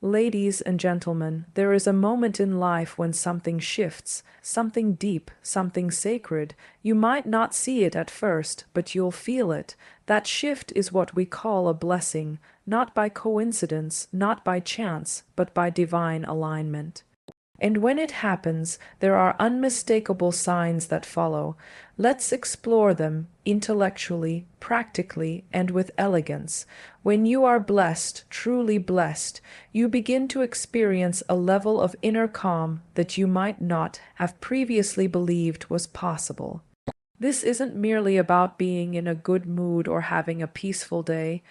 Ladies and gentlemen, there is a moment in life when something shifts, something deep, something sacred. You might not see it at first, but you'll feel it. That shift is what we call a blessing, not by coincidence, not by chance, but by divine alignment. And when it happens, there are unmistakable signs that follow. Let's explore them intellectually, practically, and with elegance. When you are blessed, truly blessed, you begin to experience a level of inner calm that you might not have previously believed was possible. This isn't merely about being in a good mood or having a peaceful day.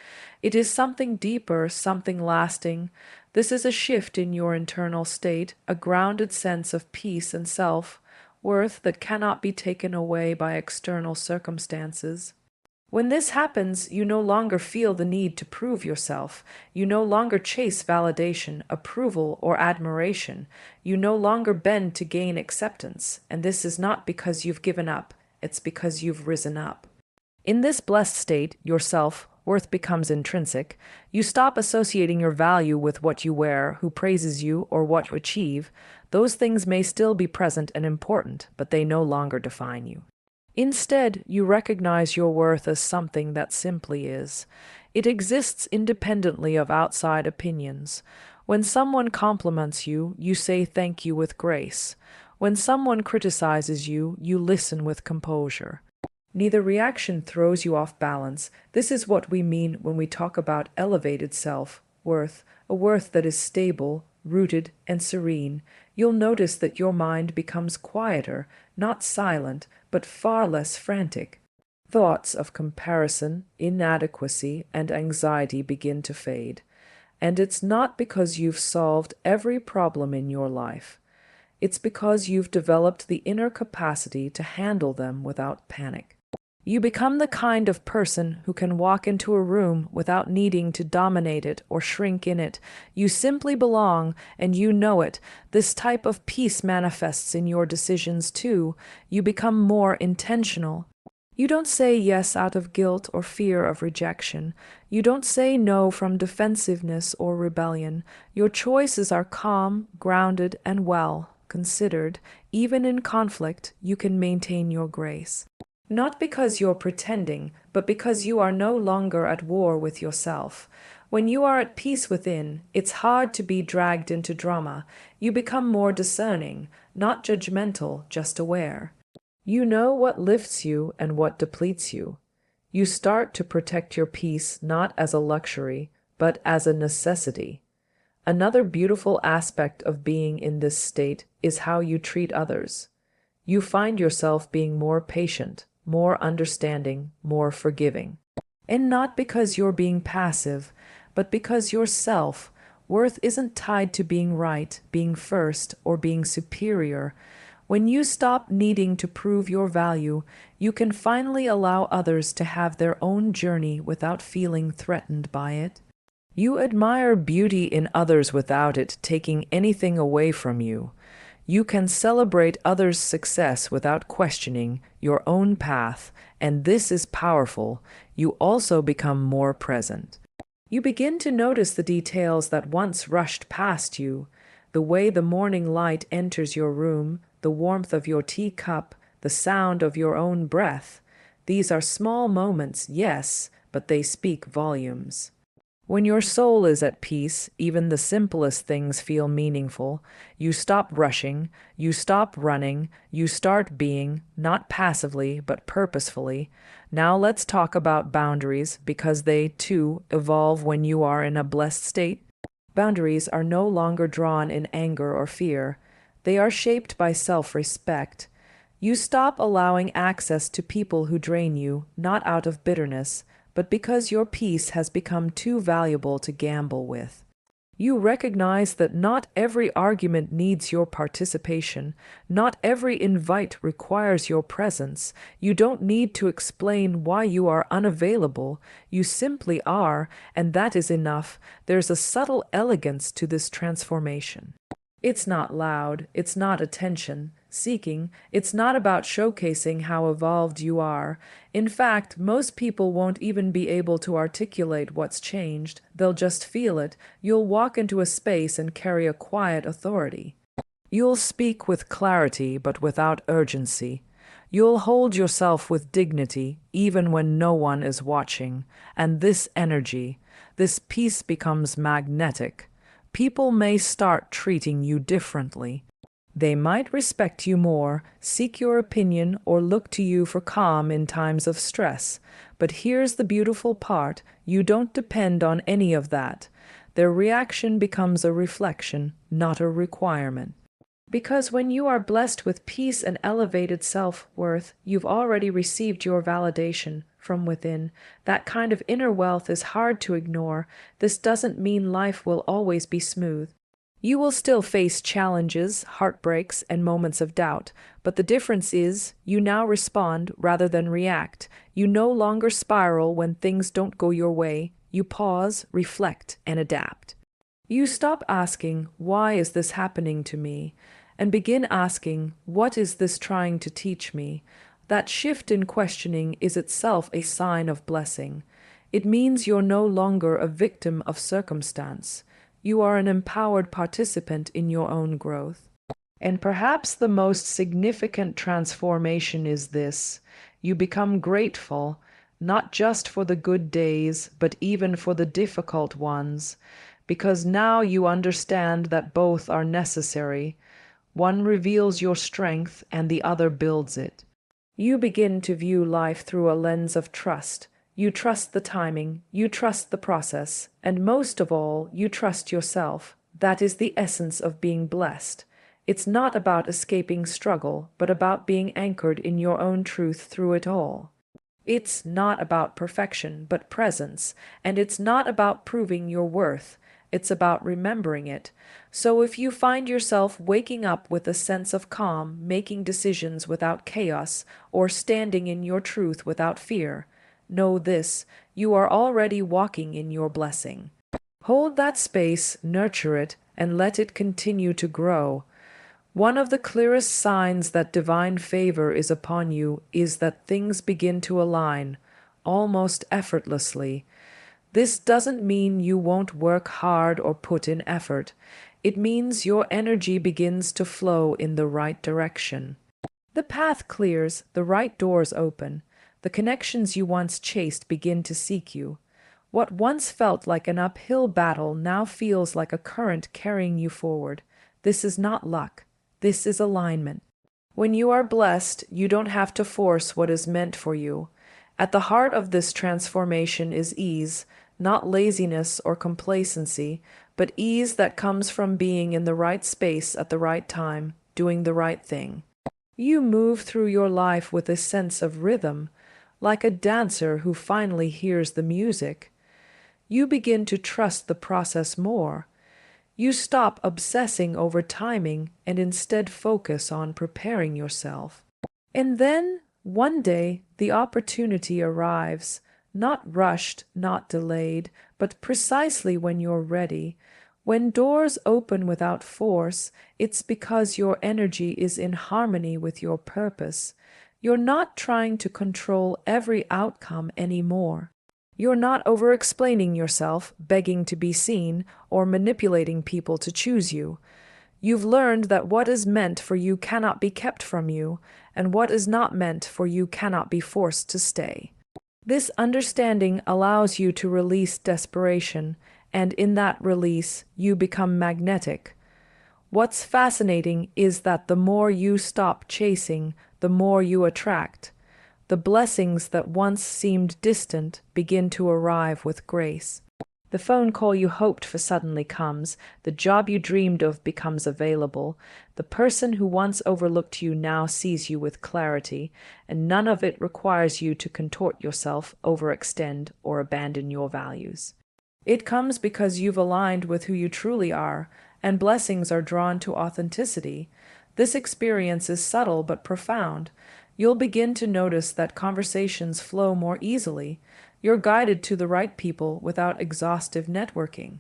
It is something deeper, something lasting. This is a shift in your internal state, a grounded sense of peace and self-worth that cannot be taken away by external circumstances. When this happens, you no longer feel the need to prove yourself. You no longer chase validation, approval, or admiration. You no longer bend to gain acceptance. And this is not because you've given up. It's because you've risen up. In this blessed state, your self-worth becomes intrinsic. You stop associating your value with what you wear, who praises you, or what you achieve. Those things may still be present and important, but they no longer define you. Instead, you recognize your worth as something that simply is. It exists independently of outside opinions. When someone compliments you, you say thank you with grace. When someone criticizes you, you listen with composure. Neither reaction throws you off balance. This is what we mean when we talk about elevated self-worth, a worth that is stable, rooted, and serene. You'll notice that your mind becomes quieter, not silent, but far less frantic. Thoughts of comparison, inadequacy, and anxiety begin to fade. And it's not because you've solved every problem in your life. It's because you've developed the inner capacity to handle them without panic. You become the kind of person who can walk into a room without needing to dominate it or shrink in it. You simply belong, and you know it. This type of peace manifests in your decisions too. You become more intentional. You don't say yes out of guilt or fear of rejection. You don't say no from defensiveness or rebellion. Your choices are calm, grounded, and well considered. Even in conflict, you can maintain your grace. Not because you're pretending, but because you are no longer at war with yourself. When you are at peace within, it's hard to be dragged into drama. You become more discerning, not judgmental, just aware. You know what lifts you and what depletes you. You start to protect your peace not as a luxury, but as a necessity. Another beautiful aspect of being in this state is how you treat others. You find yourself being more patient, more understanding, more forgiving. And not because you're being passive, but because your self-worth isn't tied to being right, being first, or being superior. When you stop needing to prove your value, you can finally allow others to have their own journey without feeling threatened by it. You admire beauty in others without it taking anything away from you. You can celebrate others' success without questioning your own path, and this is powerful. You also become more present. You begin to notice the details that once rushed past you, the way the morning light enters your room, the warmth of your teacup, the sound of your own breath. These are small moments, yes, but they speak volumes. When your soul is at peace, even the simplest things feel meaningful. You stop rushing, you stop running, you start being, not passively, but purposefully. Now let's talk about boundaries, because they, too, evolve when you are in a blessed state. Boundaries are no longer drawn in anger or fear. They are shaped by self-respect. You stop allowing access to people who drain you, not out of bitterness, but because your peace has become too valuable to gamble with. You recognize that not every argument needs your participation. Not every invite requires your presence. You don't need to explain why you are unavailable. You simply are, and that is enough. There's a subtle elegance to this transformation. It's not loud, it's not attention. seeking. It's not about showcasing how evolved you are. In fact, most people won't even be able to articulate what's changed. They'll just feel it. You'll walk into a space and carry a quiet authority. You'll speak with clarity but without urgency. You'll hold yourself with dignity even when no one is watching. And this energy, this peace becomes magnetic. People may start treating you differently. They might respect you more, seek your opinion, or look to you for calm in times of stress. But here's the beautiful part: you don't depend on any of that. Their reaction becomes a reflection, not a requirement. Because when you are blessed with peace and elevated self-worth, you've already received your validation from within. That kind of inner wealth is hard to ignore. This doesn't mean life will always be smooth. You will still face challenges, heartbreaks, and moments of doubt, but the difference is you now respond rather than react. You no longer spiral when things don't go your way. You pause, reflect, and adapt. You stop asking, "Why is this happening to me?" and begin asking, "What is this trying to teach me?" That shift in questioning is itself a sign of blessing. It means you're no longer a victim of circumstance. You are an empowered participant in your own growth. And perhaps the most significant transformation is this: you become grateful, not just for the good days, but even for the difficult ones, because now you understand that both are necessary. One reveals your strength and the other builds it. You begin to view life through a lens of trust. You trust the timing, you trust the process, and most of all, you trust yourself. That is the essence of being blessed. It's not about escaping struggle, but about being anchored in your own truth through it all. It's not about perfection, but presence, and it's not about proving your worth. It's about remembering it. So if you find yourself waking up with a sense of calm, making decisions without chaos, or standing in your truth without fear, know this: you are already walking in your blessing. Hold that space, nurture it, and let it continue to grow. One of the clearest signs that divine favor is upon you is that things begin to align, almost effortlessly. This doesn't mean you won't work hard or put in effort. It means your energy begins to flow in the right direction. The path clears, the right doors open. The connections you once chased begin to seek you. What once felt like an uphill battle now feels like a current carrying you forward. This is not luck. This is alignment. When you are blessed, you don't have to force what is meant for you. At the heart of this transformation is ease, not laziness or complacency, but ease that comes from being in the right space at the right time, doing the right thing. You move through your life with a sense of rhythm, like a dancer who finally hears the music. You begin to trust the process more. You stop obsessing over timing and instead focus on preparing yourself. And then, one day, the opportunity arrives, not rushed, not delayed, but precisely when you're ready. When doors open without force, it's because your energy is in harmony with your purpose. You're not trying to control every outcome anymore. You're not over-explaining yourself, begging to be seen, or manipulating people to choose you. You've learned that what is meant for you cannot be kept from you, and what is not meant for you cannot be forced to stay. This understanding allows you to release desperation, and in that release, you become magnetic. What's fascinating is that the more you stop chasing, the more you attract. The blessings that once seemed distant begin to arrive with grace. The phone call you hoped for suddenly comes, the job you dreamed of becomes available, the person who once overlooked you now sees you with clarity, and none of it requires you to contort yourself, overextend, or abandon your values. It comes because you've aligned with who you truly are, and blessings are drawn to authenticity. This experience is subtle but profound. You'll begin to notice that conversations flow more easily. You're guided to the right people without exhaustive networking.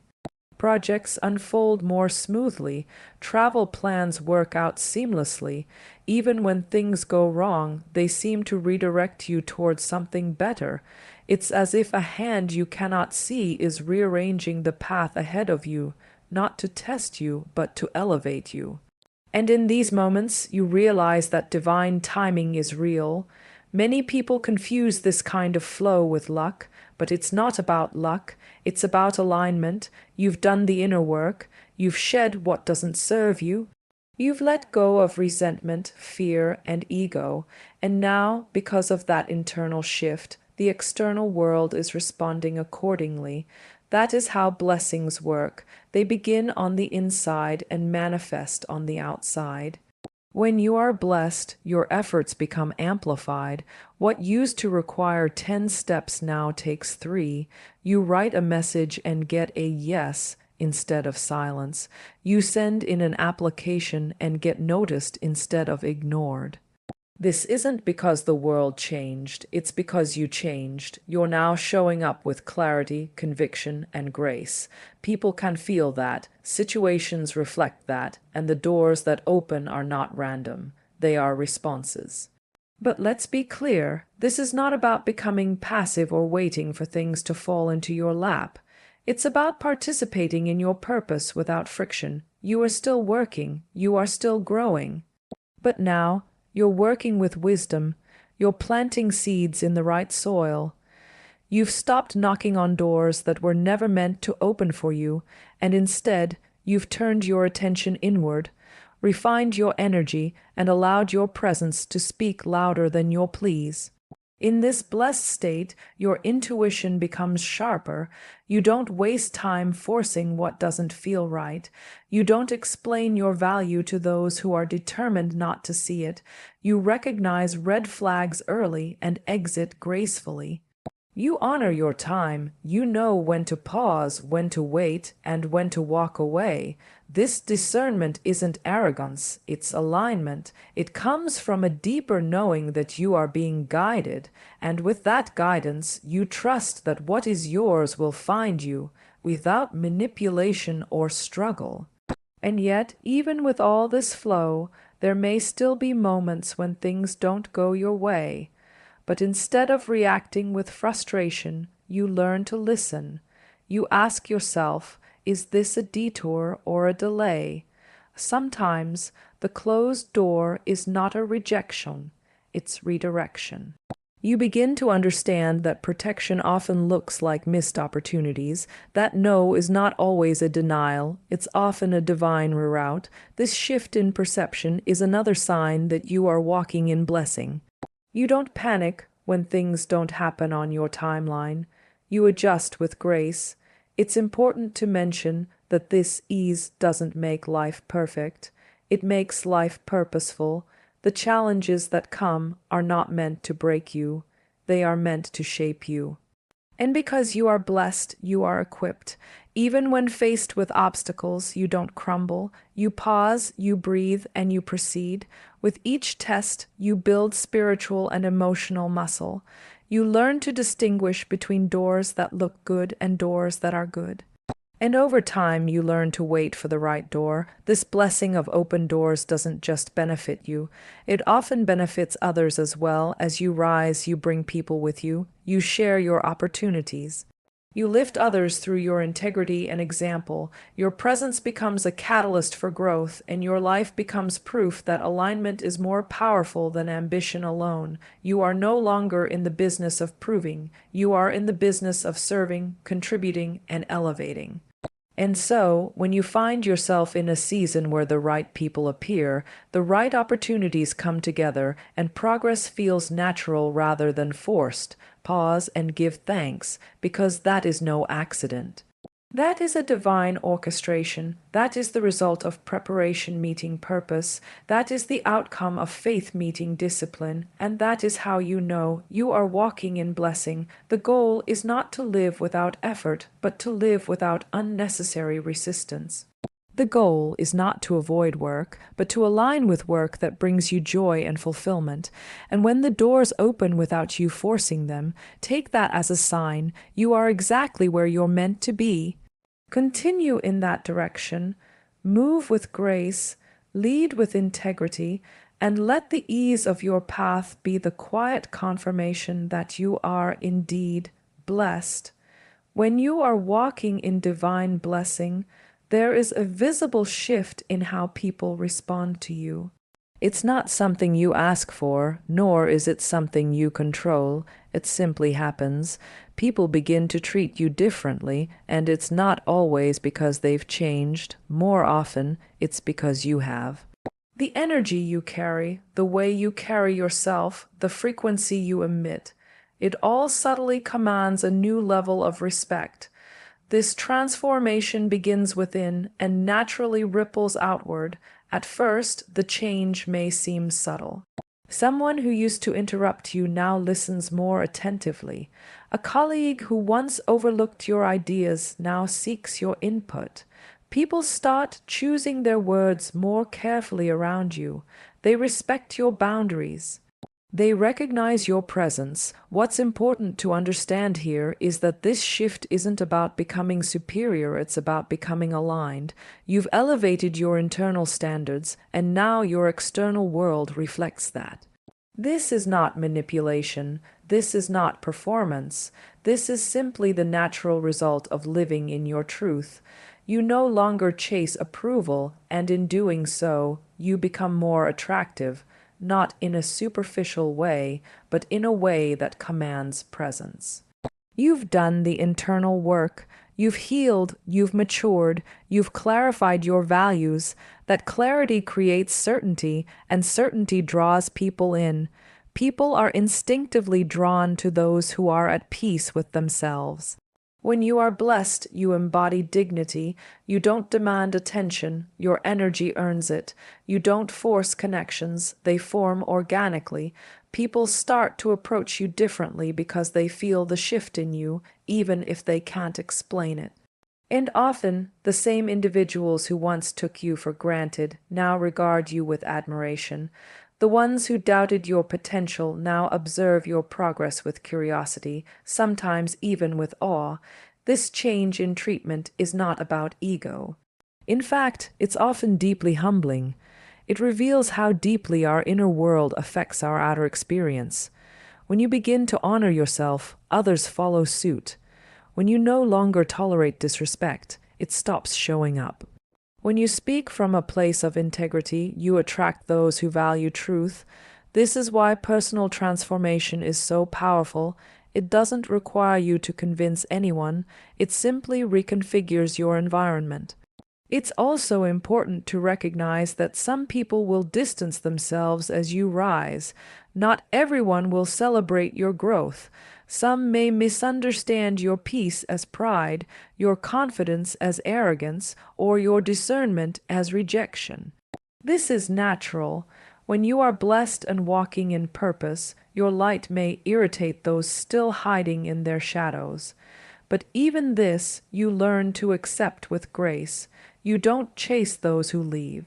Projects unfold more smoothly. Travel plans work out seamlessly. Even when things go wrong, they seem to redirect you towards something better. It's as if a hand you cannot see is rearranging the path ahead of you, not to test you, but to elevate you. And in these moments, you realize that divine timing is real. Many people confuse this kind of flow with luck, but it's not about luck, it's about alignment. You've done the inner work, you've shed what doesn't serve you, you've let go of resentment, fear, and ego, and now, because of that internal shift, the external world is responding accordingly. That is how blessings work. They begin on the inside and manifest on the outside. When you are blessed, your efforts become amplified. What used to require 10 steps now takes 3. You write a message and get a yes instead of silence. You send in an application and get noticed instead of ignored. This isn't because the world changed, it's because you changed. You're now showing up with clarity, conviction, and grace. People can feel that, situations reflect that, and the doors that open are not random. They are responses. But let's be clear, this is not about becoming passive or waiting for things to fall into your lap. It's about participating in your purpose without friction. You are still working, you are still growing. But now, you're working with wisdom. You're planting seeds in the right soil. You've stopped knocking on doors that were never meant to open for you, and instead, you've turned your attention inward, refined your energy, and allowed your presence to speak louder than your pleas. In this blessed state, your intuition becomes sharper. You don't waste time forcing what doesn't feel right. You don't explain your value to those who are determined not to see it. You recognize red flags early and exit gracefully. You honor your time. You know when to pause, when to wait, and when to walk away. This discernment isn't arrogance, it's alignment. It comes from a deeper knowing that you are being guided, and with that guidance, you trust that what is yours will find you, without manipulation or struggle. And yet, even with all this flow, there may still be moments when things don't go your way. But instead of reacting with frustration, you learn to listen. You ask yourself, is this a detour or a delay? Sometimes the closed door is not a rejection, it's redirection. You begin to understand that protection often looks like missed opportunities. That no is not always a denial, it's often a divine reroute. This shift in perception is another sign that you are walking in blessing. You don't panic when things don't happen on your timeline. You adjust with grace. It's important to mention that this ease doesn't make life perfect. It makes life purposeful. The challenges that come are not meant to break you. They are meant to shape you. And because you are blessed, you are equipped. Even when faced with obstacles, you don't crumble. You pause, you breathe, and you proceed. With each test, you build spiritual and emotional muscle. You learn to distinguish between doors that look good and doors that are good. And over time, you learn to wait for the right door. This blessing of open doors doesn't just benefit you. It often benefits others as well. As you rise, you bring people with you. You share your opportunities. You lift others through your integrity and example. Your presence becomes a catalyst for growth, and your life becomes proof that alignment is more powerful than ambition alone. You are no longer in the business of proving. You are in the business of serving, contributing, and elevating. And so, when you find yourself in a season where the right people appear, the right opportunities come together, and progress feels natural rather than forced, pause and give thanks, because that is no accident. That is a divine orchestration. That is the result of preparation meeting purpose. That is the outcome of faith meeting discipline. And that is how you know you are walking in blessing. The goal is not to live without effort, but to live without unnecessary resistance. The goal is not to avoid work, but to align with work that brings you joy and fulfillment. And when the doors open without you forcing them, take that as a sign you are exactly where you're meant to be. Continue in that direction, move with grace, lead with integrity, and let the ease of your path be the quiet confirmation that you are indeed blessed. When you are walking in divine blessing, there is a visible shift in how people respond to you. It's not something you ask for, nor is it something you control. It simply happens. People begin to treat you differently, and it's not always because they've changed. More often, it's because you have. The energy you carry, the way you carry yourself, the frequency you emit, it all subtly commands a new level of respect. This transformation begins within and naturally ripples outward. At first, the change may seem subtle. Someone who used to interrupt you now listens more attentively. A colleague who once overlooked your ideas now seeks your input. People start choosing their words more carefully around you. They respect your boundaries. They recognize your presence. What's important to understand here is that this shift isn't about becoming superior, it's about becoming aligned. You've elevated your internal standards, and now your external world reflects that. This is not manipulation. This is not performance. This is simply the natural result of living in your truth. You no longer chase approval, and in doing so, you become more attractive. Not in a superficial way, but in a way that commands presence. You've done the internal work. You've healed, you've matured, you've clarified your values. That clarity creates certainty, and certainty draws people in. People are instinctively drawn to those who are at peace with themselves. When you are blessed, you embody dignity. You don't demand attention. Your energy earns it. You don't force connections. They form organically. People start to approach you differently because they feel the shift in you, even if they can't explain it. And often, the same individuals who once took you for granted now regard you with admiration. The ones who doubted your potential now observe your progress with curiosity, sometimes even with awe. This change in treatment is not about ego. In fact, it's often deeply humbling. It reveals how deeply our inner world affects our outer experience. When you begin to honor yourself, others follow suit. When you no longer tolerate disrespect, it stops showing up. When you speak from a place of integrity, you attract those who value truth. This is why personal transformation is so powerful. It doesn't require you to convince anyone. It simply reconfigures your environment. It's also important to recognize that some people will distance themselves as you rise. Not everyone will celebrate your growth. Some may misunderstand your peace as pride, your confidence as arrogance, or your discernment as rejection. This is natural. When you are blessed and walking in purpose, your light may irritate those still hiding in their shadows. But even this you learn to accept with grace. You don't chase those who leave.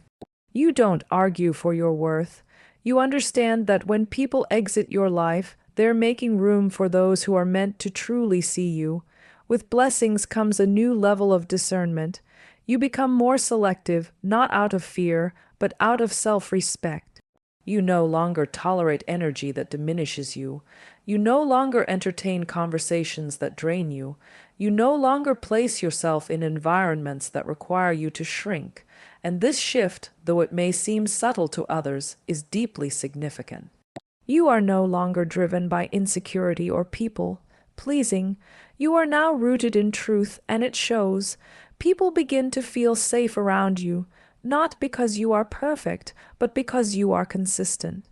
You don't argue for your worth. You understand that when people exit your life, they're making room for those who are meant to truly see you. With blessings comes a new level of discernment. You become more selective, not out of fear, but out of self-respect. You no longer tolerate energy that diminishes you. You no longer entertain conversations that drain you. You no longer place yourself in environments that require you to shrink. And this shift, though it may seem subtle to others, is deeply significant. You are no longer driven by insecurity or people pleasing. You are now rooted in truth, and it shows. People begin to feel safe around you, not because you are perfect, but because you are consistent.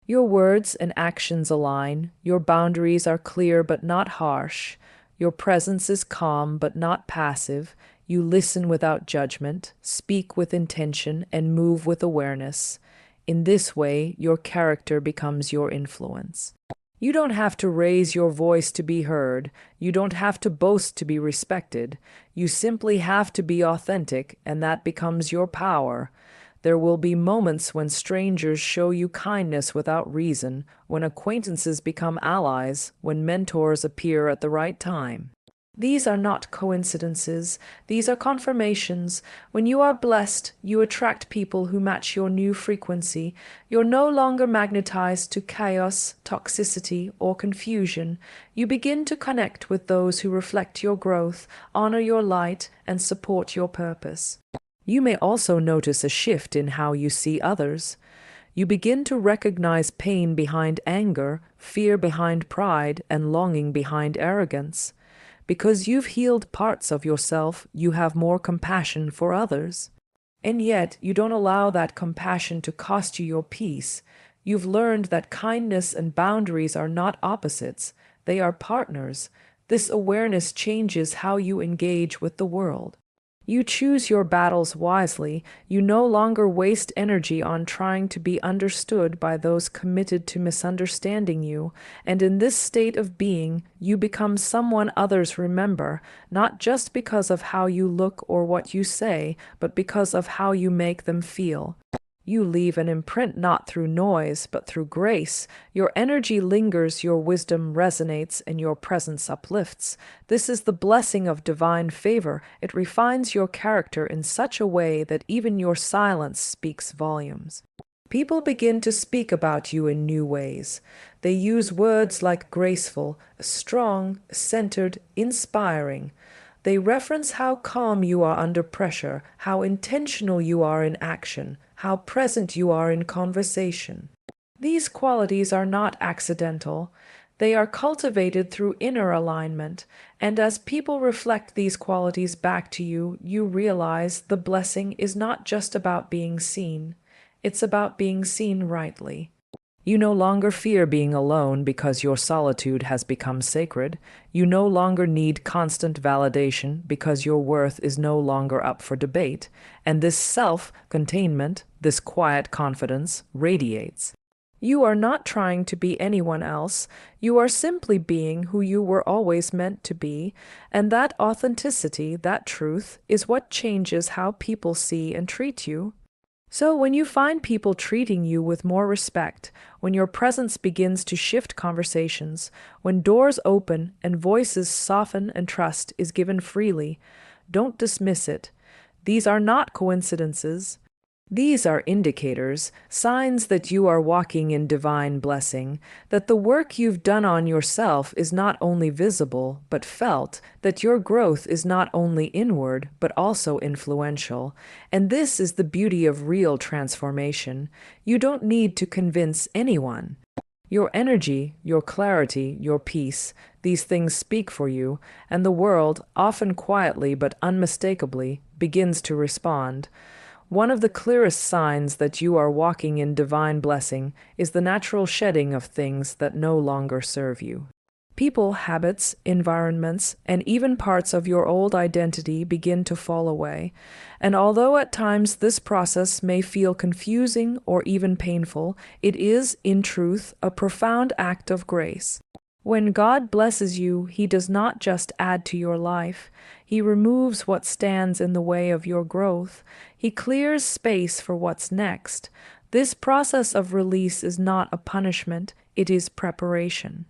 Your words and actions align. Your boundaries are clear but not harsh. Your presence is calm but not passive. You listen without judgment, speak with intention, and move with awareness. In this way, your character becomes your influence. You don't have to raise your voice to be heard. You don't have to boast to be respected. You simply have to be authentic, and that becomes your power. There will be moments when strangers show you kindness without reason, when acquaintances become allies, when mentors appear at the right time. These are not coincidences, these are confirmations. When you are blessed, you attract people who match your new frequency. You're no longer magnetized to chaos, toxicity, or confusion. You begin to connect with those who reflect your growth, honor your light, and support your purpose. You may also notice a shift in how you see others. You begin to recognize pain behind anger, fear behind pride, and longing behind arrogance. Because you've healed parts of yourself, you have more compassion for others. And yet, you don't allow that compassion to cost you your peace. You've learned that kindness and boundaries are not opposites, they are partners. This awareness changes how you engage with the world. You choose your battles wisely. You no longer waste energy on trying to be understood by those committed to misunderstanding you, and in this state of being, you become someone others remember, not just because of how you look or what you say, but because of how you make them feel. You leave an imprint not through noise, but through grace. Your energy lingers, your wisdom resonates, and your presence uplifts. This is the blessing of divine favor. It refines your character in such a way that even your silence speaks volumes. People begin to speak about you in new ways. They use words like graceful, strong, centered, inspiring. They reference how calm you are under pressure, how intentional you are in action, how present you are in conversation. These qualities are not accidental. They are cultivated through inner alignment, and as people reflect these qualities back to you, you realize the blessing is not just about being seen. It's about being seen rightly. You no longer fear being alone because your solitude has become sacred. You no longer need constant validation because your worth is no longer up for debate. And this self-containment, this quiet confidence, radiates. You are not trying to be anyone else. You are simply being who you were always meant to be. And that authenticity, that truth, is what changes how people see and treat you. So when you find people treating you with more respect, when your presence begins to shift conversations, when doors open and voices soften and trust is given freely, don't dismiss it. These are not coincidences. These are indicators, signs that you are walking in divine blessing, that the work you've done on yourself is not only visible, but felt, that your growth is not only inward, but also influential. And this is the beauty of real transformation. You don't need to convince anyone. Your energy, your clarity, your peace, these things speak for you, and the world, often quietly but unmistakably, begins to respond. One of the clearest signs that you are walking in divine blessing is the natural shedding of things that no longer serve you. People, habits, environments, and even parts of your old identity begin to fall away. And although at times this process may feel confusing or even painful, it is, in truth, a profound act of grace. When God blesses you, He does not just add to your life. He removes what stands in the way of your growth. He clears space for what's next. This process of release is not a punishment, it is preparation.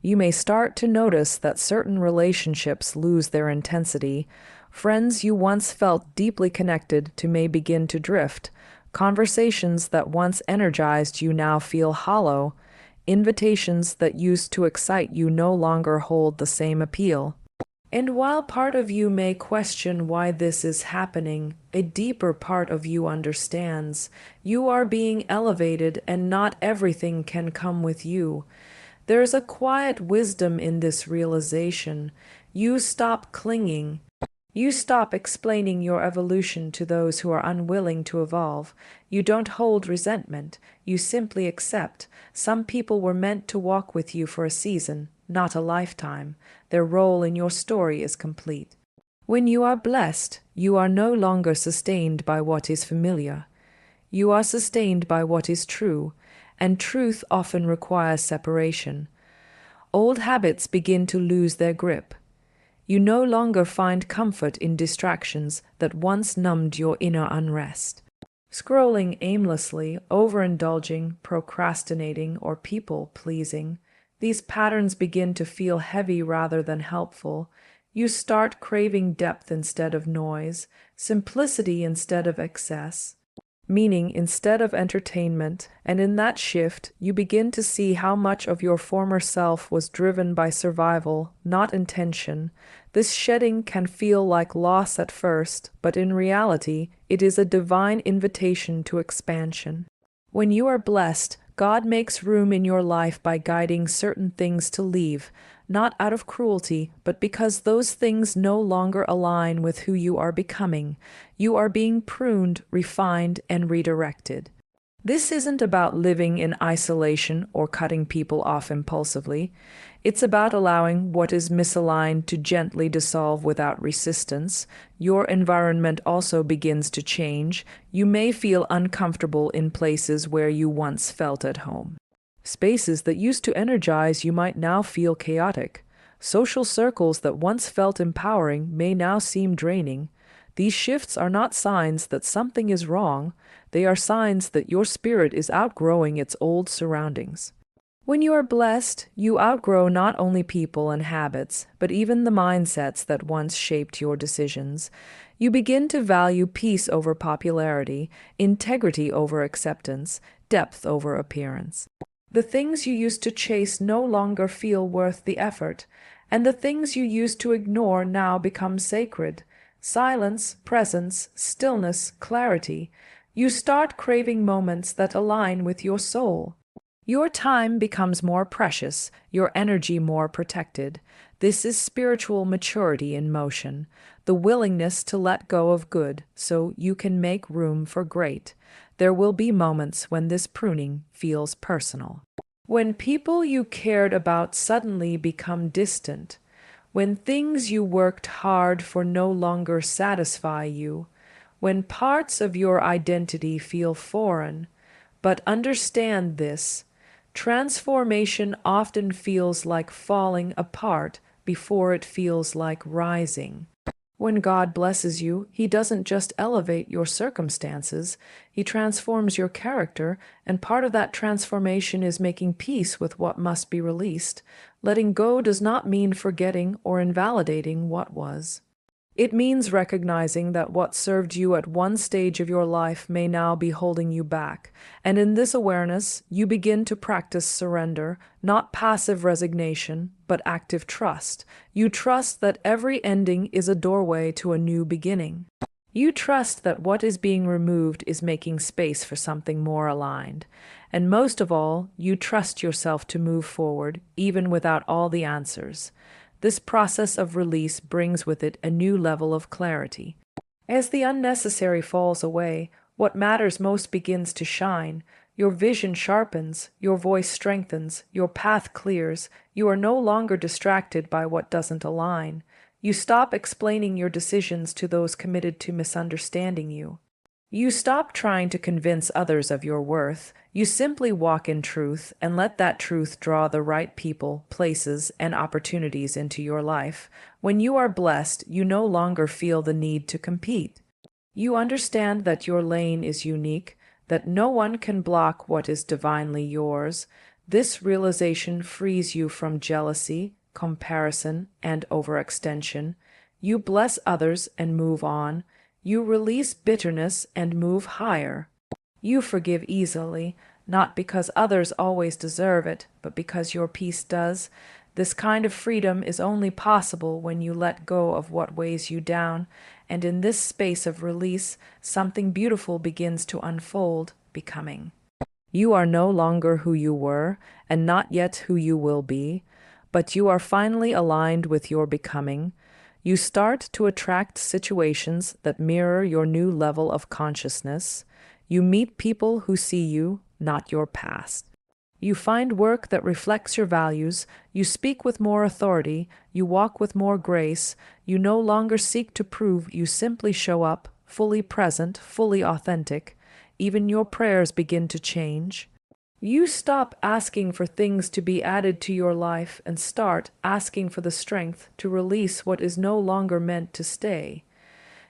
You may start to notice that certain relationships lose their intensity. Friends you once felt deeply connected to may begin to drift. Conversations that once energized you now feel hollow. Invitations that used to excite you no longer hold the same appeal. And while part of you may question why this is happening, a deeper part of you understands. You are being elevated, and not everything can come with you. There's a quiet wisdom in this realization. You stop clinging. You stop explaining your evolution to those who are unwilling to evolve. You don't hold resentment. You simply accept. Some people were meant to walk with you for a season, not a lifetime. Their role in your story is complete. When you are blessed, you are no longer sustained by what is familiar. You are sustained by what is true, and truth often requires separation. Old habits begin to lose their grip. You no longer find comfort in distractions that once numbed your inner unrest. Scrolling aimlessly, overindulging, procrastinating, or people-pleasing, these patterns begin to feel heavy rather than helpful. You start craving depth instead of noise, simplicity instead of excess, meaning instead of entertainment, and in that shift, you begin to see how much of your former self was driven by survival, not intention. This shedding can feel like loss at first, but in reality, it is a divine invitation to expansion. When you are blessed, God makes room in your life by guiding certain things to leave, not out of cruelty, but because those things no longer align with who you are becoming. You are being pruned, refined, and redirected. This isn't about living in isolation or cutting people off impulsively. It's about allowing what is misaligned to gently dissolve without resistance. Your environment also begins to change. You may feel uncomfortable in places where you once felt at home. Spaces that used to energize you might now feel chaotic. Social circles that once felt empowering may now seem draining. These shifts are not signs that something is wrong. They are signs that your spirit is outgrowing its old surroundings. When you are blessed, you outgrow not only people and habits, but even the mindsets that once shaped your decisions. You begin to value peace over popularity, integrity over acceptance, depth over appearance. The things you used to chase no longer feel worth the effort, and the things you used to ignore now become sacred. Silence, presence, stillness, clarity. You start craving moments that align with your soul. Your time becomes more precious, your energy more protected. This is spiritual maturity in motion, the willingness to let go of good so you can make room for great. There will be moments when this pruning feels personal. When people you cared about suddenly become distant, when things you worked hard for no longer satisfy you, when parts of your identity feel foreign, but understand this, transformation often feels like falling apart before it feels like rising. When God blesses you, He doesn't just elevate your circumstances, He transforms your character, and part of that transformation is making peace with what must be released. Letting go does not mean forgetting or invalidating what was. It means recognizing that what served you at one stage of your life may now be holding you back, and in this awareness, you begin to practice surrender, not passive resignation, but active trust. You trust that every ending is a doorway to a new beginning. You trust that what is being removed is making space for something more aligned. And most of all, you trust yourself to move forward, even without all the answers. This process of release brings with it a new level of clarity. As the unnecessary falls away, what matters most begins to shine. Your vision sharpens, your voice strengthens, your path clears. You are no longer distracted by what doesn't align. You stop explaining your decisions to those committed to misunderstanding you. You stop trying to convince others of your worth. You simply walk in truth and let that truth draw the right people, places, and opportunities into your life. When you are blessed, you no longer feel the need to compete. You understand that your lane is unique, that no one can block what is divinely yours. This realization frees you from jealousy, comparison, and overextension. You bless others and move on. You release bitterness and move higher. You forgive easily, not because others always deserve it, but because your peace does. This kind of freedom is only possible when you let go of what weighs you down, and in this space of release, something beautiful begins to unfold, becoming. You are no longer who you were, and not yet who you will be, but you are finally aligned with your becoming. You start to attract situations that mirror your new level of consciousness. You meet people who see you, not your past. You find work that reflects your values. You speak with more authority. You walk with more grace. You no longer seek to prove. You simply show up, fully present, fully authentic. Even your prayers begin to change. You stop asking for things to be added to your life and start asking for the strength to release what is no longer meant to stay.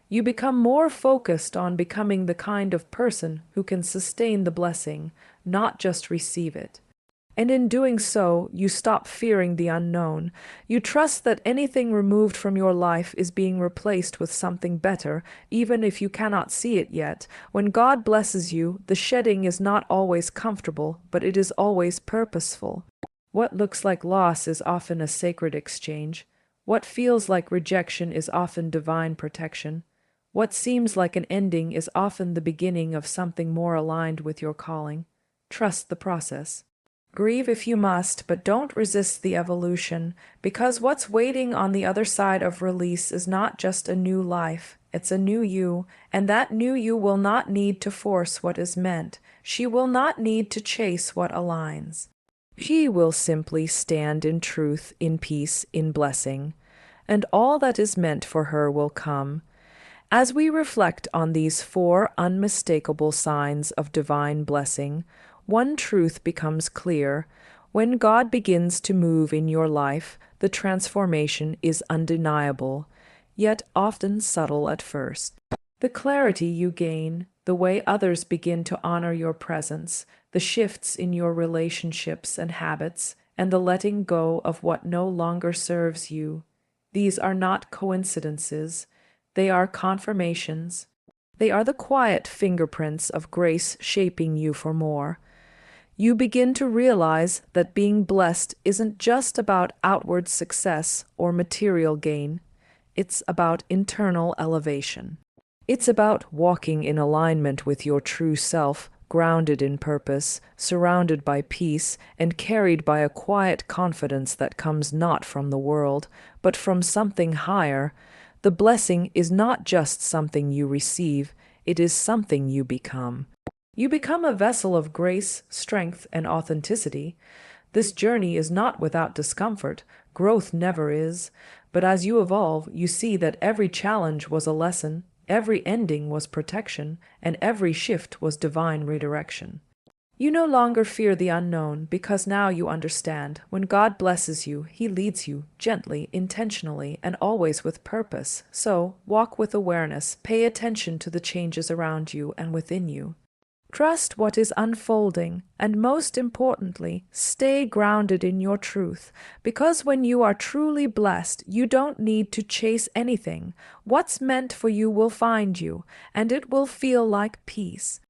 You become more focused on becoming the kind of person who can sustain the blessing, not just receive it. And in doing so, you stop fearing the unknown. You trust that anything removed from your life is being replaced with something better, even if you cannot see it yet. When God blesses you, the shedding is not always comfortable, but it is always purposeful. What looks like loss is often a sacred exchange. What feels like rejection is often divine protection. What seems like an ending is often the beginning of something more aligned with your calling. Trust the process. Grieve if you must, but don't resist the evolution, because what's waiting on the other side of release is not just a new life, it's a new you, and that new you will not need to force what is meant. She will not need to chase what aligns. She will simply stand in truth, in peace, in blessing, and all that is meant for her will come. As we reflect on these 4 unmistakable signs of divine blessing, one truth becomes clear. When God begins to move in your life, the transformation is undeniable, yet often subtle at first. The clarity you gain, the way others begin to honor your presence, the shifts in your relationships and habits, and the letting go of what no longer serves you. These are not coincidences. They are confirmations. They are the quiet fingerprints of grace shaping you for more. You begin to realize that being blessed isn't just about outward success or material gain. It's about internal elevation. It's about walking in alignment with your true self, grounded in purpose, surrounded by peace, and carried by a quiet confidence that comes not from the world, but from something higher. The blessing is not just something you receive, it is something you become. You become a vessel of grace, strength, and authenticity. This journey is not without discomfort. Growth never is. But as you evolve, you see that every challenge was a lesson, every ending was protection, and every shift was divine redirection. You no longer fear the unknown because now you understand. When God blesses you, He leads you gently, intentionally, and always with purpose. So, walk with awareness, pay attention to the changes around you and within you. Trust what is unfolding, and most importantly, stay grounded in your truth, because when you are truly blessed, you don't need to chase anything. What's meant for you will find you, and it will feel like peace.